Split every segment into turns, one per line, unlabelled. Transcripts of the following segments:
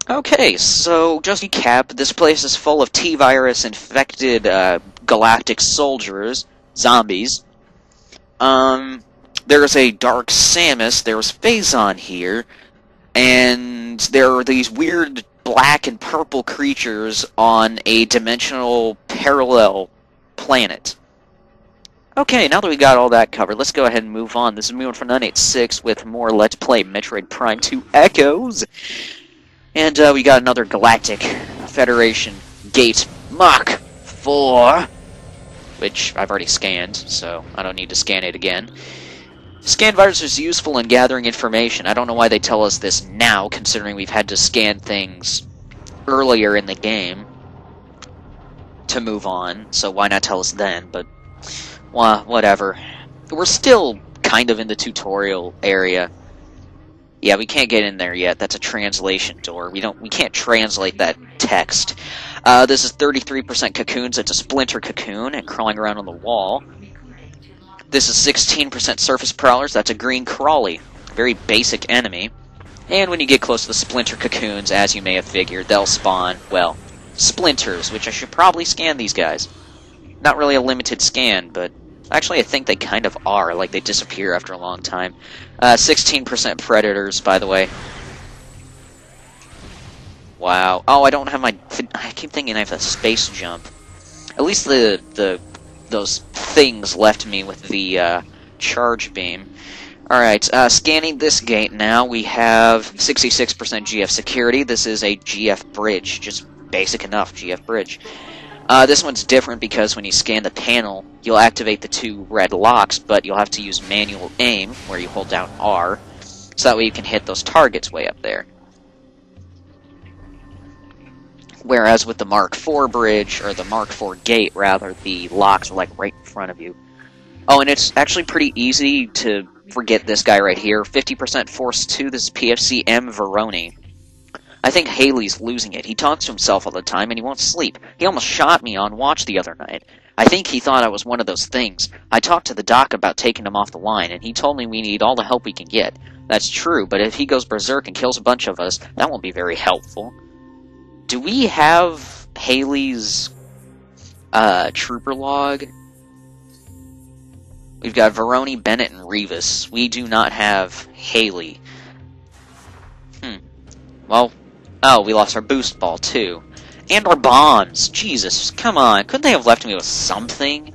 Okay, so just to recap, this place is full of T-virus infected galactic soldiers, zombies. There's a Dark Samus, there's Phazon here, and there are these weird black and purple creatures on a dimensional parallel planet. Okay, now that we got all that covered, let's go ahead and move on. This is Moon for 986 with more Let's Play Metroid Prime 2 Echoes. And we got another Galactic Federation Gate Mach 4, which I've already scanned, so I don't need to scan it again. Scan virus is useful in gathering information. I don't know why they tell us this now, considering we've had to scan things earlier in the game to move on, so why not tell us then, but well, whatever. We're still kind of in the tutorial area. Yeah, we can't get in there yet. That's a translation door. We can't translate that text. This is 33% cocoons. It's a splinter cocoon and crawling around on the wall. This is 16% surface prowlers. That's a green crawly. Very basic enemy. And when you get close to the splinter cocoons, as you may have figured, they'll spawn, well, splinters, which I should probably scan these guys. Not really a limited scan, but actually I think they kind of are, like they disappear after a long time. 16% predators, by the way. Wow. Oh, I don't have my... I keep thinking I have a space jump. At least those things left me with the charge beam. Alright, scanning this gate now. We have 66% GF security. This is a GF bridge. Just basic enough GF bridge. This one's different because when you scan the panel, you'll activate the two red locks, but you'll have to use manual aim, where you hold down R, so that way you can hit those targets way up there. Whereas with the Mark IV bridge, or the Mark IV gate, rather, the locks are like right in front of you. Oh, and it's actually pretty easy to forget this guy right here. 50% Force 2, this is PFC M. Veroni. I think Haley's losing it. He talks to himself all the time, and he won't sleep. He almost shot me on watch the other night. I think he thought I was one of those things. I talked to the doc about taking him off the line, and he told me we need all the help we can get. That's true, but if he goes berserk and kills a bunch of us, that won't be very helpful. Do we have Haley's trooper log? We've got Veroni, Bennett, and Rivas. We do not have Haley. Well... Oh, we lost our boost ball, too. And our bombs. Jesus, come on. Couldn't they have left me with something?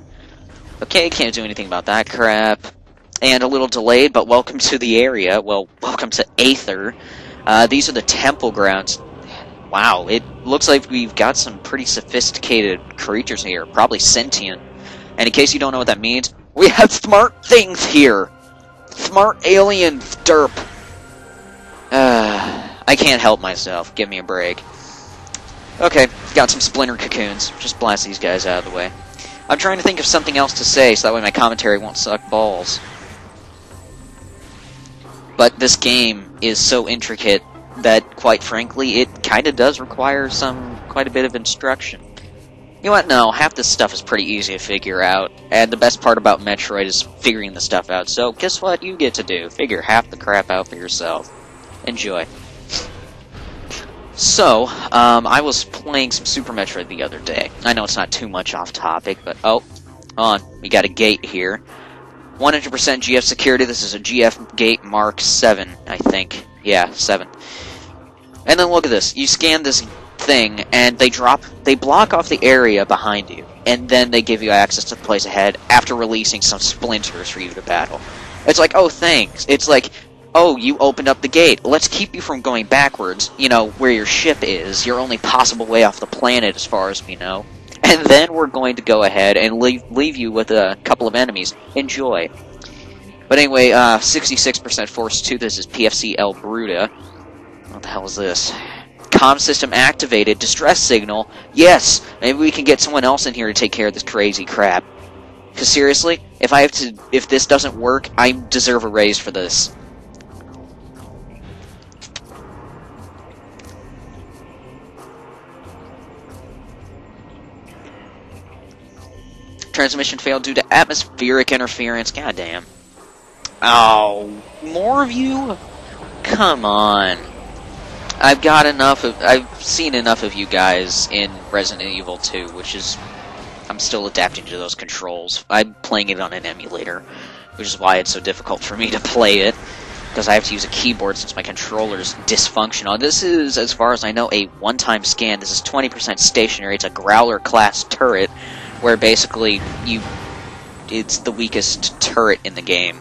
Okay, can't do anything about that crap. And a little delayed, but welcome to the area. Well, welcome to Aether. These are the temple grounds. Wow, it looks like we've got some pretty sophisticated creatures here. Probably sentient. And in case you don't know what that means, we have smart things here. Smart alien derp. I can't help myself. Give me a break. Okay, got some splinter cocoons. Just blast these guys out of the way. I'm trying to think of something else to say, so that way my commentary won't suck balls. But this game is so intricate that, quite frankly, it kinda does require quite a bit of instruction. You know what? No, half this stuff is pretty easy to figure out, and the best part about Metroid is figuring the stuff out, so guess what you get to do? Figure half the crap out for yourself. Enjoy. So, I was playing some Super Metroid the other day. I know it's not too much off topic, but oh, hold on, we got a gate here. 100% GF security, this is a GF gate Mark 7, I think. Yeah, 7. And then look at this, you scan this thing, and they block off the area behind you, and then they give you access to the place ahead after releasing some splinters for you to battle. It's like, oh, thanks. It's like, oh, you opened up the gate. Let's keep you from going backwards, you know, where your ship is, your only possible way off the planet as far as we know. And then we're going to go ahead and leave you with a couple of enemies. Enjoy. But anyway, 66% Force 2, this is PFC El Bruta. What the hell is this? Comm system activated, distress signal. Yes, maybe we can get someone else in here to take care of this crazy crap. Because seriously, if this doesn't work, I deserve a raise for this. Transmission failed due to atmospheric interference. Goddamn. Oh, more of you? Come on. I've seen enough of you guys in Resident Evil 2, which is... I'm still adapting to those controls. I'm playing it on an emulator, which is why it's so difficult for me to play it, because I have to use a keyboard since my controller's dysfunctional. This is, as far as I know, a one-time scan. This is 20% stationary. It's a Growler-class turret, where basically it's the weakest turret in the game.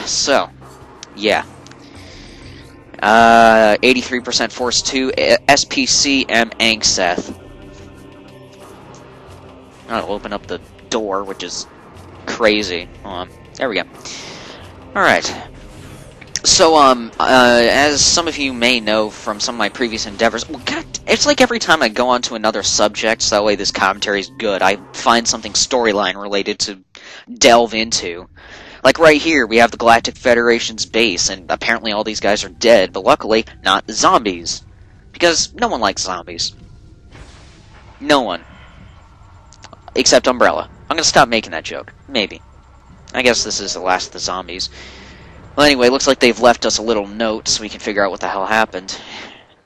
So, yeah. 83% Force 2, SPC M. Angseth. I'll open up the door, which is crazy. There we go. Alright. So, as some of you may know from some of my previous endeavors, well, God, it's like every time I go on to another subject, so that way this commentary is good, I find something storyline related to delve into. Like right here, we have the Galactic Federation's base, and apparently all these guys are dead, but luckily, not zombies. Because no one likes zombies. No one. Except Umbrella. I'm gonna stop making that joke. Maybe. I guess this is the last of the zombies. Well, anyway, looks like they've left us a little note so we can figure out what the hell happened.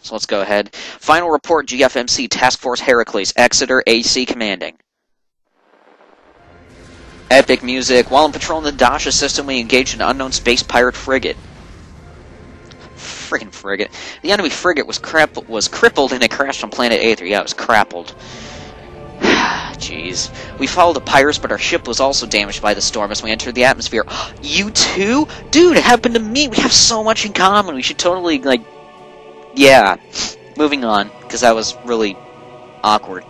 So let's go ahead. Final report, GFMC Task Force Heracles, Exeter, AC Commanding. Epic music. While on patrol in the Dasha system, we engaged an unknown space pirate frigate. Friggin' frigate. The enemy frigate was crippled and it crashed on planet Aether. Yeah, it was crappled. Jeez. We followed the pirates, but our ship was also damaged by the storm as we entered the atmosphere. You too? Dude, it happened to me! We have so much in common! We should totally, like... Yeah. Moving on, because that was really awkward.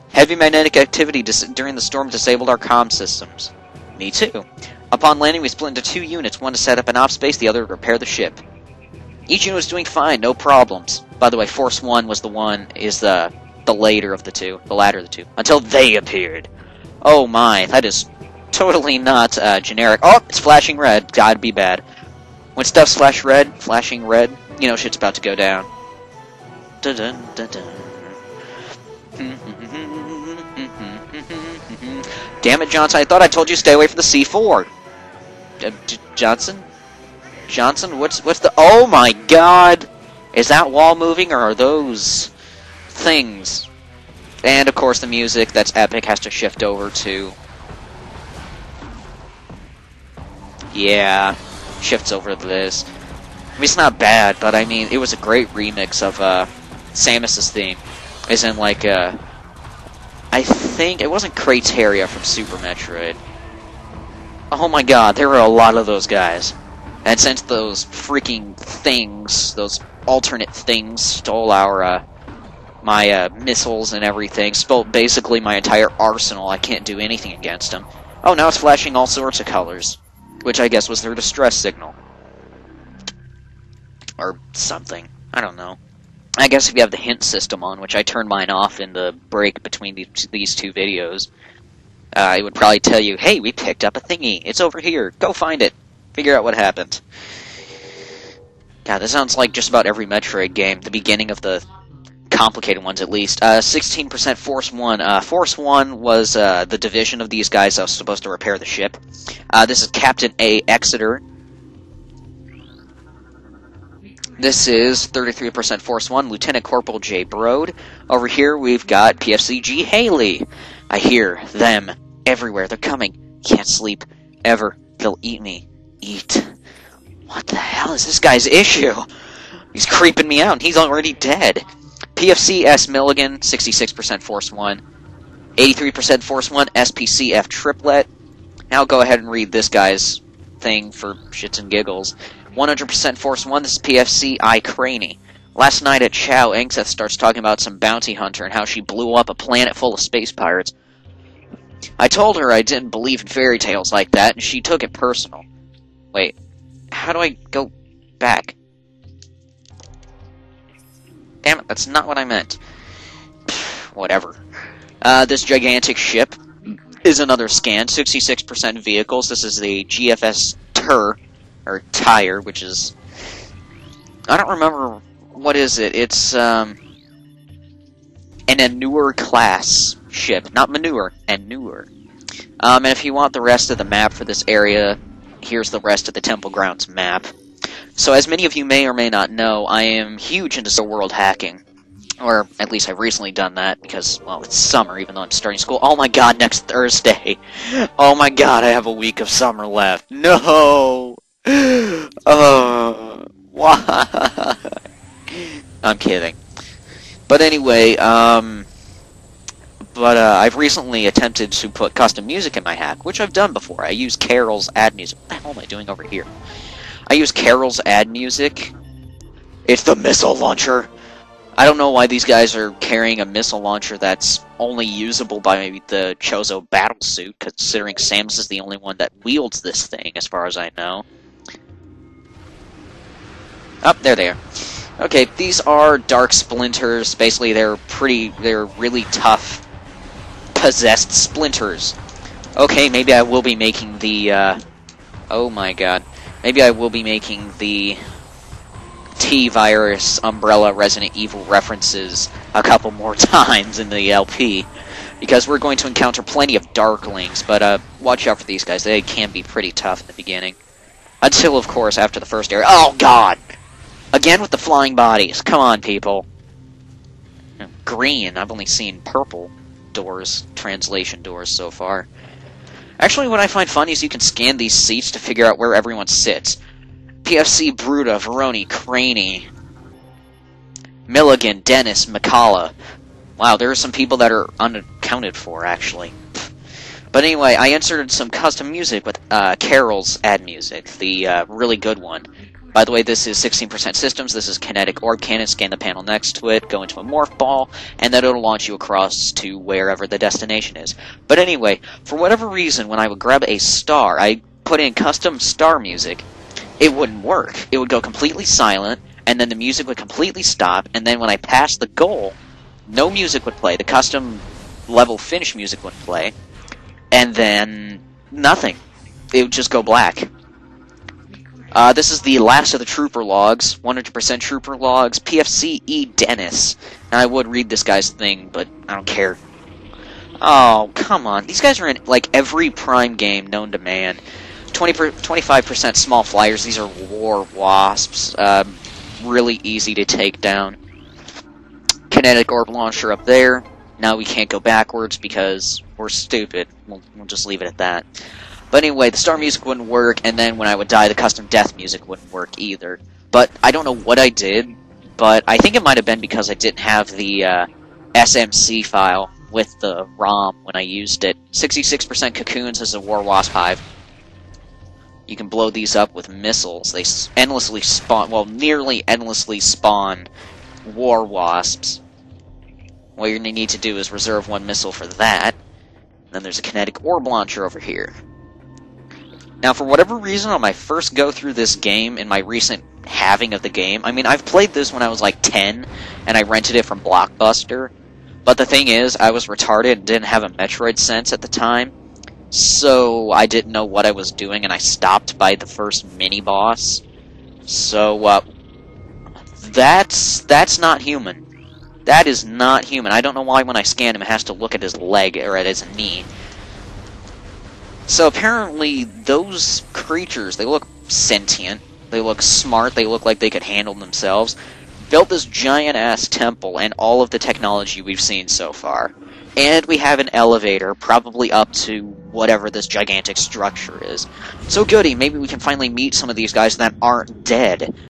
Heavy magnetic activity during the storm disabled our comm systems. Me too. Upon landing, we split into 2 units, one to set up an ops base, the other to repair the ship. Each unit was doing fine, no problems. By the way, Force 1 was the later of the two. The latter of the two. Until they appeared. Oh my, that is totally not generic. Oh, it's flashing red. Gotta be bad. When stuff's flashing red, you know shit's about to go down. Dun dun dun dun. Damn it, Johnson, I thought I told you to stay away from the C4. Johnson? Johnson, what's the... Oh my god! Is that wall moving, or are those... things? And, of course, the music that's epic has to shift over to... Yeah, shifts over to this. I mean, it's not bad, but I mean, it was a great remix of, Samus's theme. As in, like, I think... It wasn't Crateria from Super Metroid. Oh my god, there were a lot of those guys. And since those freaking things, those alternate things, stole our, my, missiles and everything, stole basically my entire arsenal, I can't do anything against them. Oh, now it's flashing all sorts of colors. Which I guess was their distress signal. Or something. I don't know. I guess if you have the hint system on, which I turned mine off in the break between these two videos, it would probably tell you, hey, we picked up a thingy. It's over here. Go find it. Figure out what happened. God, this sounds like just about every Metroid game. The beginning of the complicated ones, at least. 16% Force 1. Force 1 was the division of these guys that was supposed to repair the ship. This is Captain A. Exeter. This is 33% Force 1, Lieutenant Corporal J. Brode. Over here, we've got PFCG Haley. I hear them everywhere. They're coming. Can't sleep. Ever. They'll eat me. Eat. What the hell is this guy's issue? He's creeping me out, and he's already dead. PFC S. Milligan, 66% Force 1. 83% Force 1, SPCF Triplet. Now I'll go ahead and read this guy's thing for shits and giggles. 100% Force 1, this is PFC I. Craney. Last night at Chow, Angseth starts talking about some bounty hunter and how she blew up a planet full of space pirates. I told her I didn't believe in fairy tales like that, and she took it personal. Wait, how do I go back? Damn it, that's not what I meant. Whatever. This gigantic ship is another scan. 66% vehicles. This is the GFS or Tire, which is... I don't remember... What is it? It's, an Anure class ship. Not manure, Anure. And if you want the rest of the map for this area, here's the rest of the Temple Grounds map. So as many of you may or may not know, I am huge into world hacking. Or, at least I've recently done that, because, well, it's summer, even though I'm starting school. Oh my god, next Thursday! Oh my god, I have a week of summer left. No! Why? I'm kidding. But anyway, I've recently attempted to put custom music in my hack, which I've done before. I use Carol's ad music. What the hell am I doing over here? I use Carol's ad music. It's the missile launcher! I don't know why these guys are carrying a missile launcher that's only usable by maybe the Chozo battlesuit, considering Samus is the only one that wields this thing, as far as I know. Oh, there they are. Okay, these are Dark Splinters. Basically, they're really tough, possessed splinters. Okay, maybe I will be making the, oh my god. Maybe I will be making the T-Virus, Umbrella, Resident Evil references a couple more times in the LP, because we're going to encounter plenty of Darklings, but watch out for these guys. They can be pretty tough in the beginning. Until, of course, after the first area. Oh, God! Again with the flying bodies. Come on, people. Green. I've only seen purple doors, translation doors so far. Actually, what I find funny is you can scan these seats to figure out where everyone sits. PFC, Bruta, Veroni, Craney, Milligan, Dennis, McCullough. Wow, there are some people that are unaccounted for, actually. But anyway, I inserted some custom music with Carol's ad music, the really good one. By the way, this is 16% systems, this is kinetic orb cannon, scan the panel next to it, go into a morph ball, and then it'll launch you across to wherever the destination is. But anyway, for whatever reason, when I would grab a star, I put in custom star music, it wouldn't work. It would go completely silent, and then the music would completely stop, and then when I passed the goal, no music would play, the custom level finish music wouldn't play, and then nothing. It would just go black. This is the last of the trooper logs, 100% trooper logs, PFC E. Dennis. And I would read this guy's thing, but I don't care. Oh, come on. These guys are in, like, every Prime game known to man. 25% small flyers. These are war wasps. Really easy to take down. Kinetic orb launcher up there. Now we can't go backwards because we're stupid. We'll just leave it at that. But anyway, the star music wouldn't work, and then when I would die, the custom death music wouldn't work either. But I don't know what I did, but I think it might have been because I didn't have the SMC file with the ROM when I used it. 66% cocoons is a war wasp hive. You can blow these up with missiles. They endlessly spawn, well, nearly endlessly spawn war wasps. What you're going to need to do is reserve one missile for that. Then there's a kinetic orb launcher over here. Now, for whatever reason, on my first go through this game, in my recent having of the game, I mean, I've played this when I was like 10, and I rented it from Blockbuster, but the thing is, I was retarded and didn't have a Metroid sense at the time, so I didn't know what I was doing, and I stopped by the first mini-boss. So, that's not human. That is not human. I don't know why when I scan him it has to look at his leg, or at his knee. So apparently, those creatures, they look sentient, they look smart, they look like they could handle themselves, built this giant-ass temple and all of the technology we've seen so far. And we have an elevator, probably up to whatever this gigantic structure is. So goody, maybe we can finally meet some of these guys that aren't dead.